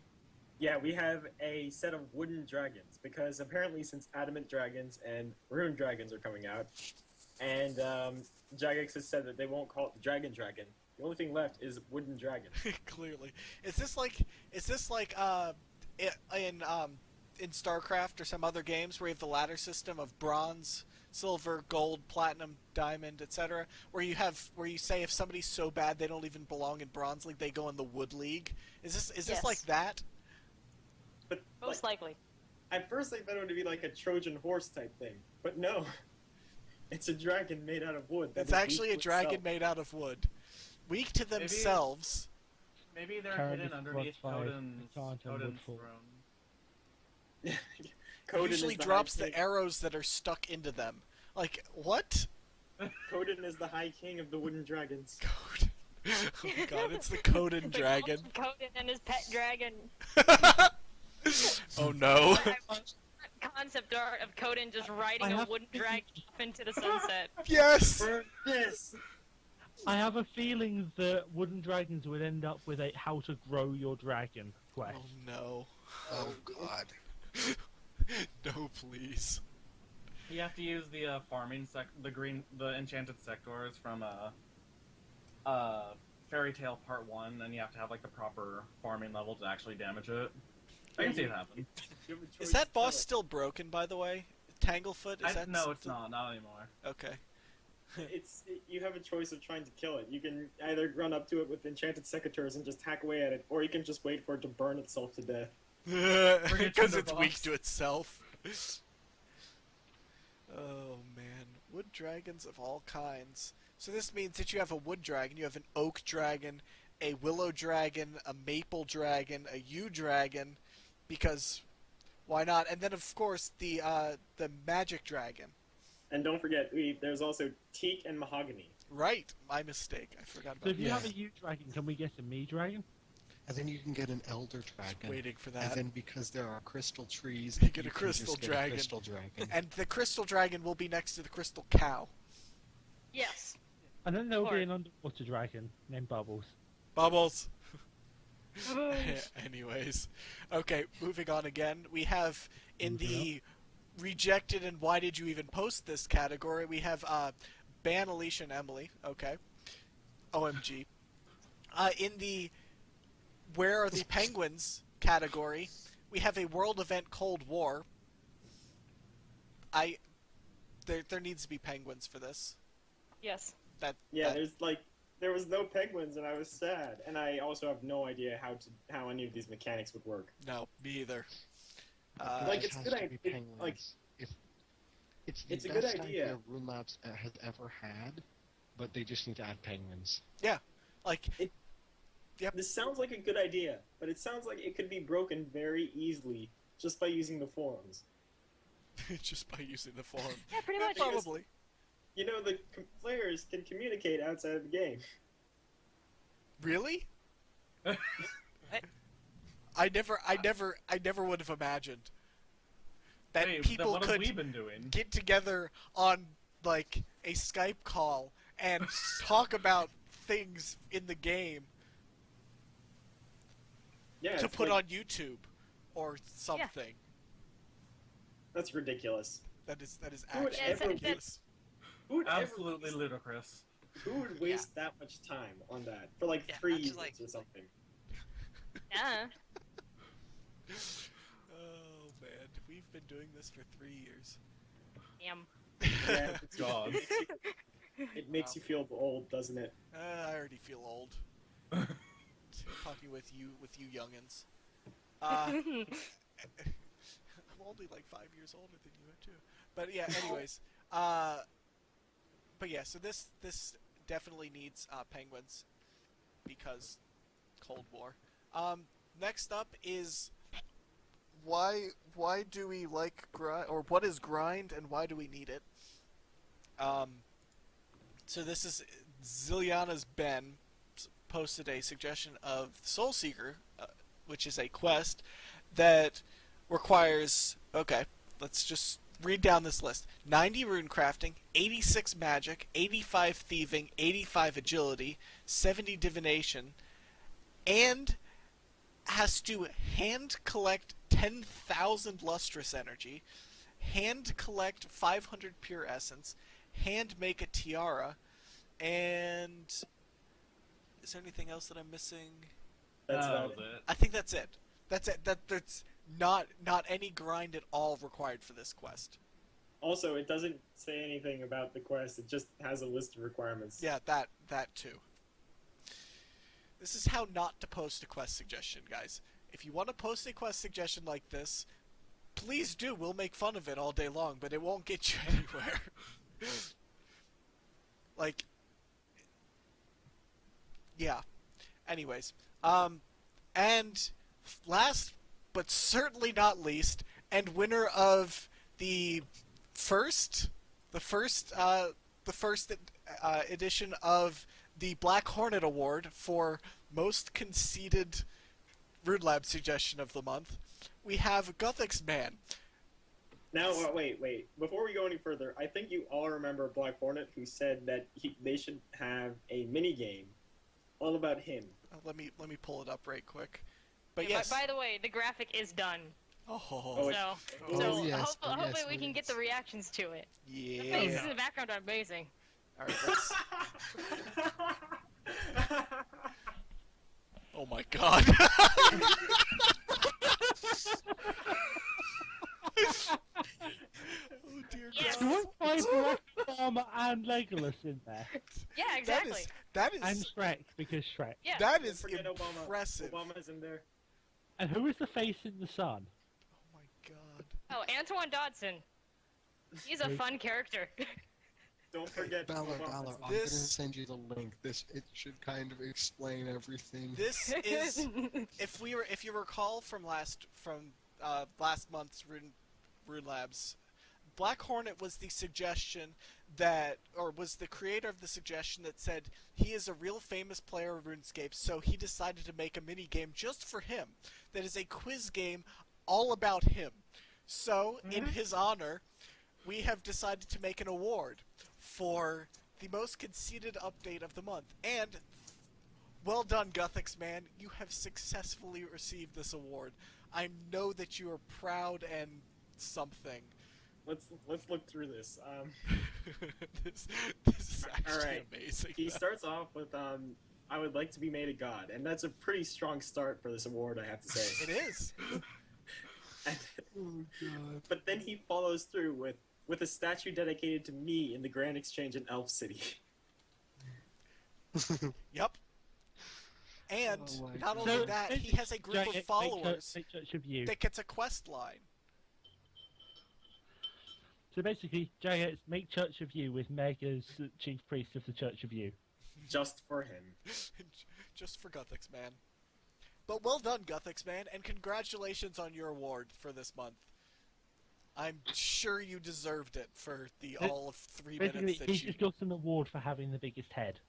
Yeah, we have a set of wooden dragons, because apparently since adamant dragons and rune dragons are coming out, and Jagex has said that they won't call it the Dragon, the only thing left is wooden dragon. Clearly, is this like in StarCraft or some other games where you have the ladder system of bronze, silver, gold, platinum, diamond, etc., where you say if somebody's so bad they don't even belong in Bronze League, they go in the Wood League? Is this Yes. like that? But Most likely. at first I thought it would be like a Trojan horse type thing, but no. It's a dragon made out of wood. that It's is actually a weak to dragon itself. made out of wood, weak to Maybe- themselves. Maybe they're Current hidden is underneath +5, Coden's Enchant and throne. It Coden usually is the drops high the king. arrows that are stuck into them. Like what? Coden is the high king of the wooden dragons. Code. Oh my god, it's the Coden dragon. Coden and his pet dragon. Oh no. Concept art of Coden just riding I a have- wooden dragon off into the sunset. Yes! For this! I have a feeling that wooden dragons would end up with a how to grow your dragon quest. Oh no. Oh, God. No, please. You have to use the farming the enchanted sectors from Fairy Tale Part 1, and you have to have like the proper farming level to actually damage it. I can see it happen. You have a Is choice that to boss kill it. still broken, by the way? Tanglefoot? Is that No, it's still- not anymore. Okay. You have a choice of trying to kill it. You can either run up to it with enchanted secateurs and just hack away at it, or you can just wait for it to burn itself to death. Because the it's weak boss. to itself. Oh man, wood dragons of all kinds. So this means that you have a wood dragon, you have an oak dragon, a willow dragon, a maple dragon, a yew dragon, because why not? And then of course the magic dragon. And don't forget, there's also teak and mahogany. Right, my mistake. I forgot So about if you Yeah. have a yew dragon, can we get a me dragon? And then you can get an Elder that. Dragon. Waiting for And that. then because there are crystal trees, You get a can crystal just get dragon. A crystal dragon. And the crystal dragon will be next to the crystal cow. Yes. And then there will Or- be an underwater dragon named Bubbles. Bubbles. Anyways, okay, moving on again. We have in the rejected and why did you even post this category, we have ban Alicia and Emily. Okay. OMG. In the where are the penguins category, we have a world event Cold War. There needs to be penguins for this. Yes. Yeah, that- there was no penguins, and I was sad. And I also have no idea how any of these mechanics would work. no, me either. Like, It it's has good to be idea- penguins. like- It's the it's a good best idea. Runelabs has ever had, but they just need to add penguins. like This sounds like a good idea, but it sounds like it could be broken very easily just by using the forums. just by using the forum. Yeah, pretty much. Probably. You know, the players can communicate outside of the game. Really? I never would have imagined that Hey, people what have we could been doing? get together on like a Skype call and talk about things in the game Yeah, to it's put like- on YouTube or something. That's ridiculous. That is Who would actually ever ridiculous. Who would Absolutely ever, ludicrous. Who would waste that much time on that for like Yeah, 3 that's years like- or something? Yeah. Oh man, we've been doing this for 3 years. Damn. Yeah, God. it makes you feel old, doesn't it? I already feel old. Talking with you youngins. I'm only like 5 years older than you too. But yeah, anyways. But yeah, so this definitely needs penguins because Cold War. Next up is why do we like grind, or what is grind and why do we need it? So this is Ziliana's Ben posted a suggestion of Soulseeker, which is a quest that requires, okay, let's just read down this list. 90 rune crafting, 86 magic, 85 thieving, 85 agility, 70 divination, and has to hand collect 10,000 lustrous energy, hand collect 500 pure essence, hand make a tiara, and is there anything else that I'm missing? That's That about was it. it. I think that's it. That's it. That's not any grind at all required for this quest. Also, it doesn't say anything about the quest. It just has a list of requirements. Yeah, that too. This is how not to post a quest suggestion, guys. If you want to post a quest suggestion like this, please do. We'll make fun of it all day long, but it won't get you anywhere. Like, yeah. Anyways, and last but certainly not least, and winner of the first edition of the Blackhornett Award for most conceited Runelabs suggestion of the month, we have Gothics Man. Now, wait. Before we go any further, I think you all remember Blackhornett, who said that they should have a mini game all about him. Let me pull it up right quick. But Yeah, yes. by the way, the graphic is done. Oh, Oh, So, Oh, so yes, hopefully yes, we can get the reactions to it. The yeah. faces in the background are amazing. All right. Let's... Oh my God. Oh dear Yes. God. Do I find Barack and Legolas in there? Yeah, exactly. That And is Shrek, because Shrek. Yeah. that Don't is forget impressive. Obama's in there. And who is the face in the sun? Oh my God. Oh, Antoine Dodson. He's a fun character. Don't forget Ballor, Obama's Ballor, in I'm there. gonna send you the link. It should kind of explain everything. This is if you recall from last month's Runelabs, Blackhornett was the suggestion that, or was the creator of the suggestion that said he is a real famous player of RuneScape, so he decided to make a mini game just for him. That is a quiz game all about him. So, in his honor, we have decided to make an award for the most conceited update of the month. And well done, Gothics Man. You have successfully received this award. I know that you are proud and something. Let's look through this. this is actually Alright. amazing. He starts off with I would like to be made a god, and that's a pretty strong start for this award, I have to say. It is. Oh God. But then he follows through with a statue dedicated to me in the Grand Exchange in Elf City. Yep. And Oh my not God. only that, he has a group of followers Make Church of You. that gets a quest line. So basically, Jagged, make Church of You with Meg as chief priest of the Church of You. Just for him. Just for Gothics Man. But well done, Gothics Man, and congratulations on your award for this month. I'm sure you deserved it for the all of 3 Basically, minutes that he you... just got an award for having the biggest head.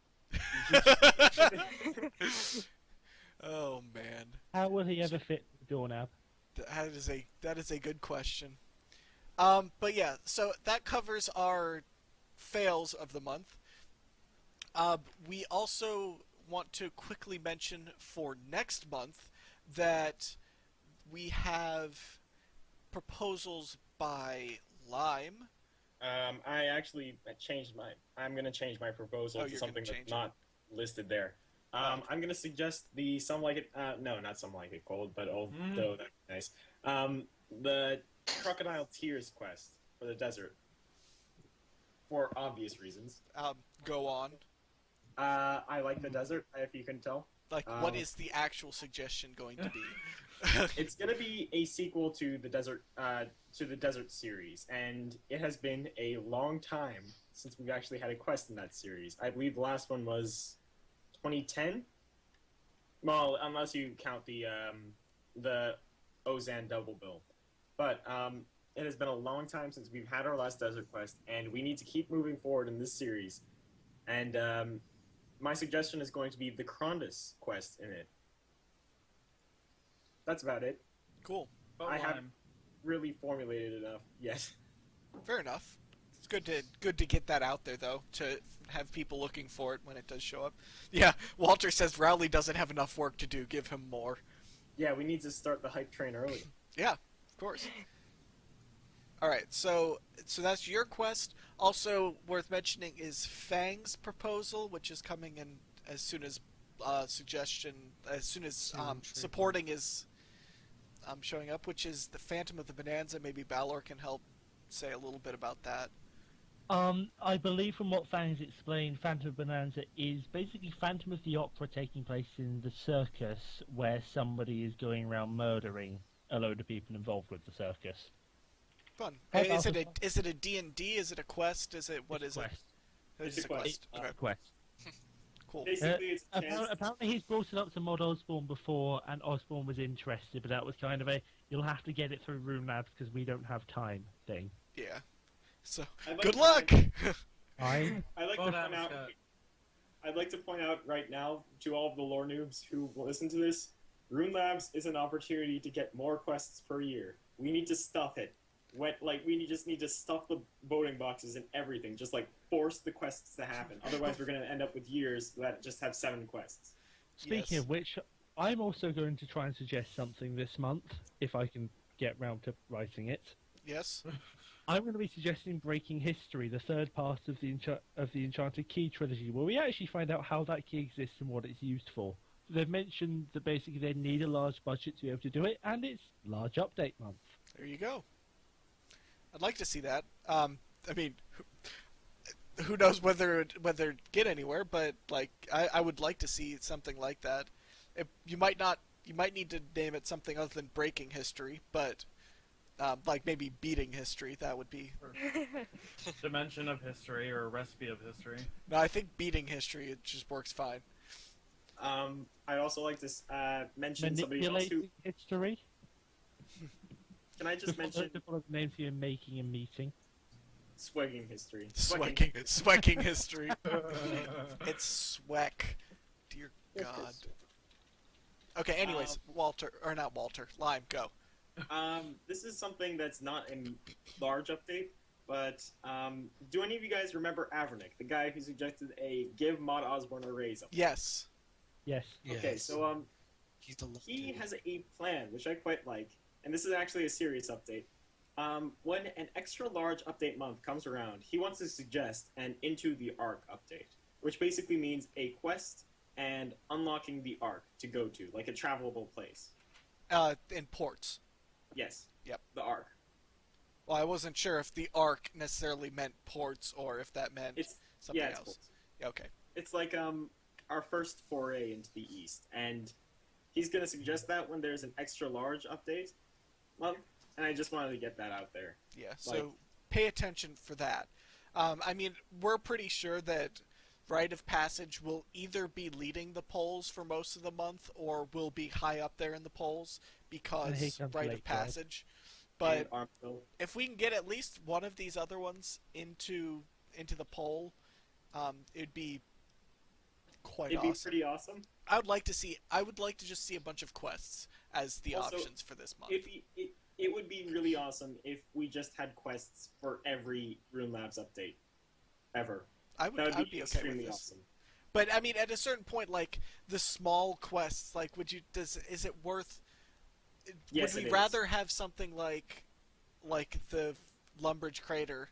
Oh man, How will he ever fit the doorknob? that is a good question. But yeah, so that covers our fails of the month. We also want to quickly mention for next month that we have proposals by Liem. I actually changed I'm gonna change my proposal Oh, to you're something gonna that's change it. not listed there. I'm gonna suggest the Some Like It, no, not Some Like It Cold, but although that's nice. The Crocodile Tears quest for the desert. for obvious reasons. Go on. I like the desert, if you can tell. Like, what is the actual suggestion going to be? It's going to be a sequel to the desert series, and it has been a long time since we've actually had a quest in that series. I believe the last one was 2010. Well, unless you count the Ozan double bill, but it has been a long time since we've had our last desert quest, and we need to keep moving forward in this series. And my suggestion is going to be the Krondus quest in it. That's about it. Cool. But I haven't Lime. really formulated enough yet. Fair enough. It's good to get that out there, though, to have people looking for it when it does show up. Yeah, Walter says Rowley doesn't have enough work to do. Give him more. Yeah, we need to start the hype train early. Yeah, of course. All right, so that's your quest. Also worth mentioning is Fang's proposal, which is coming in as soon as supporting is showing up, which is the Phantom of the Bonanza. Maybe Ballor can help say a little bit about that. I believe from what Fangs explained, Phantom of Bonanza is basically Phantom of the Opera taking place in the circus, where somebody is going around murdering a load of people involved with the circus. Fun. Hey, Is it a D&D? Is it a quest? Is it what is it? It's a quest. Okay, Quest. cool. Basically, it's a chance. Apparently he's brought it up to Mod Osborne before, and Osborne was interested, but that was kind of a, you'll have to get it through Runelabs because we don't have time thing. Yeah. So I'd like good to- luck. I'd like to Well, point out. Scott. I'd like to point out right now to all of the lore noobs who listen to this, Runelabs is an opportunity to get more quests per year. We need to stuff it. Just need to stuff the voting boxes and everything. Just force the quests to happen. Otherwise, we're going to end up with years that just have 7 quests. Speaking Yes. of which, I'm also going to try and suggest something this month, if I can get round to writing it. Yes. I'm going to be suggesting Breaking History, the third part of the Enchanted Key trilogy, where we actually find out how that key exists and what it's used for. They've mentioned that basically they need a large budget to be able to do it, and it's large update month. There you go. I'd like to see that. I mean, who knows whether it get anywhere, but I would like to see something like that. You might need to name it something other than Breaking History, but maybe Beating History. That would be. Dimension of history or recipe of history. No, I think Beating History it just works fine. I'd also like to mention somebody else who. Manipulating history? Can I just mention The names you're making a meeting. Swegging History? Swecking History. It's Sweck. Dear God. Okay. Anyways, Lime, go. This is something that's not a large update, but do any of you guys remember Avernick, the guy who suggested a give Mod Osborne a raise up? Yes. Yes. Okay, Yes. so He's the he has a plan, which I quite like, and this is actually a serious update. When an extra large update month comes around, he wants to suggest an Into the Ark update, which basically means a quest and unlocking the Ark to go to, like a travelable place. In ports. Yes. Yep. The Ark. Well, I wasn't sure if the Ark necessarily meant ports or if that meant It's something yeah, it's else. ports. Yeah, okay. It's like our first foray into the East, and he's gonna suggest that when there's an extra large update month, and I just wanted to get that out there. Yeah, so Like- pay attention for that. I mean, we're pretty sure that Rite of Passage will either be leading the polls for most of the month or will be high up there in the polls And he because comes Rite late, of Passage. But And Armfill. if we can get at least one of these other ones into the poll, it'd be quite It'd awesome. be pretty awesome. I would like to just see a bunch of quests as the Also, options for this month. It would be really awesome if we just had quests for every Runelabs update, ever. I That would would be be okay with extremely this. awesome. But I mean, at a certain point, like the small quests, like is it worth? Yes, would it we is. rather have something like the Lumbridge Crater,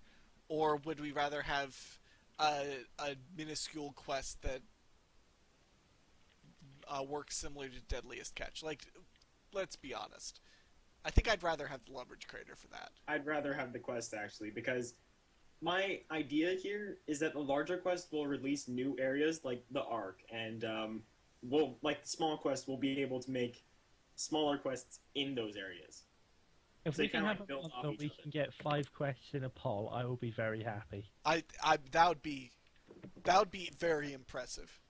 or would we rather have a minuscule quest that works similar to Deadliest Catch? Like, let's be honest. I think I'd rather have the Lumbridge Crater for that. I'd rather have the quest actually, because my idea here is that the larger quest will release new areas like the Ark, and will like the small quest will be able to make smaller quests in those areas. If So we you can kinda, have like, a build month off where each we other. can get 5 quests in a poll, I will be very happy. That would be very impressive.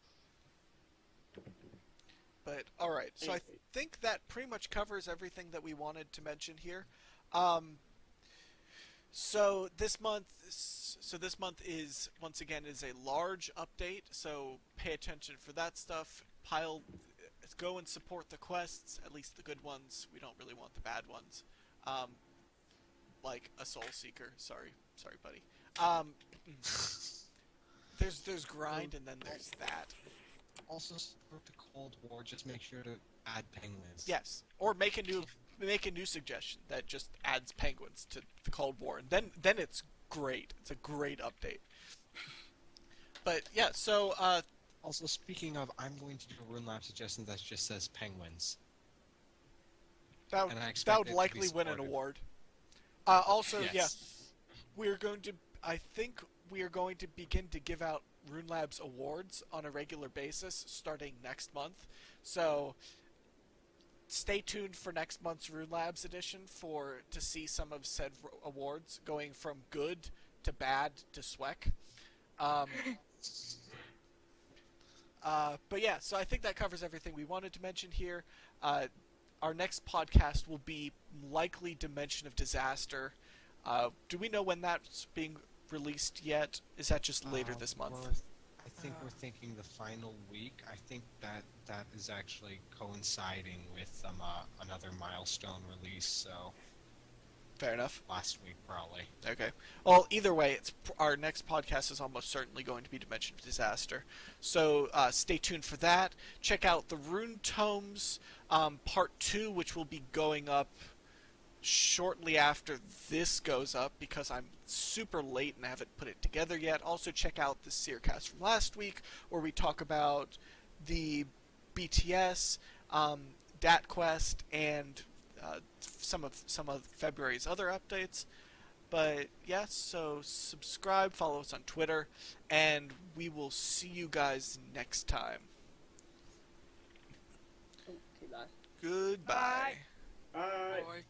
But all right, so I Anyway. think that pretty much covers everything that we wanted to mention here. So this month is once again is a large update. So pay attention for that stuff. Go and support the quests, at least the good ones. We don't really want the bad ones, like a Soulseeker. Sorry, buddy. There's grind and then there's that. Also, support the Cold War. Just make sure to add penguins. Yes, or make a new suggestion that just adds penguins to the Cold War, and then it's great. It's a great update. But yeah, so Also, speaking of, I'm going to do a Runelabs suggestion that just says penguins. that And I would, expect that it would to be likely win an supported. award. Also, Yes. yeah, we're going to. I think we are going to begin to give out Runelabs awards on a regular basis starting next month. So stay tuned for next month's Runelabs edition to see some of said awards going from good to bad to Sweck. But yeah, so I think that covers everything we wanted to mention here. Our next podcast will be likely Dimension of Disaster. Do we know when that's being released yet? Is that just later this month? I think we're thinking the final week. I think that is actually coinciding with another milestone release. So Fair enough. last week probably. Okay. Well, either way, our next podcast is almost certainly going to be Dimension of Disaster. So stay tuned for that. Check out the Rune Tomes Part 2, which will be going up shortly after this goes up because I'm super late and I haven't put it together yet. Also check out the Seercast from last week where we talk about the BTS, Dat Quest, and some of February's other updates. But yeah, so subscribe, follow us on Twitter, and we will see you guys next time. Okay, bye. Goodbye. Bye. Boy.